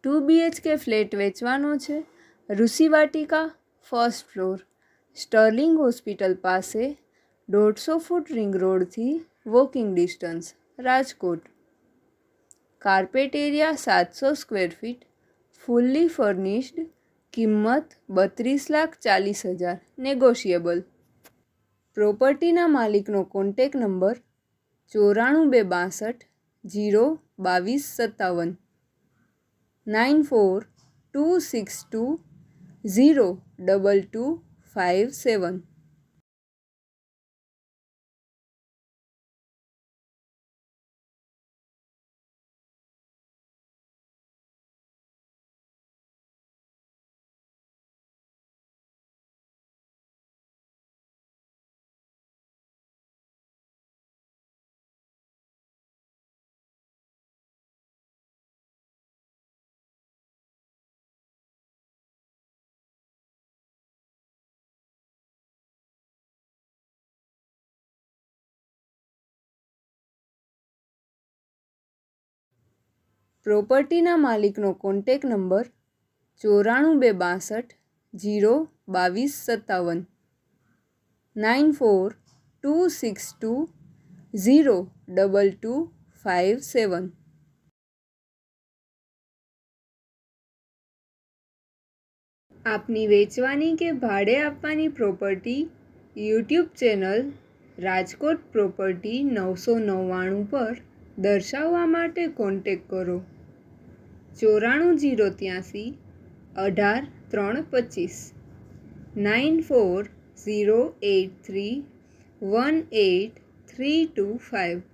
2 BHK flat વેચવાનો છે. Rushivatika, first floor, Sterling hospital પાસે, 150 ફૂટ રિંગ રોડથી walking distance, Rajkot. Carpet area 700 square feet, fully furnished, કિંમત 32,40,000, negotiable. પ્રોપર્ટીના માલિકનો કોન્ટેક નંબર 94 262 02257 94 262 02257. પ્રોપર્ટીના માલિકનો કોન્ટેક નંબર 94 262 02257 94 262 02257. આપની વેચવાની કે ભાડે આપવાની property YouTube channel Rajkot property 999 પર દર્શાવવા માટે કોન્ટેક કરો. 94 083 18 94 083 18325.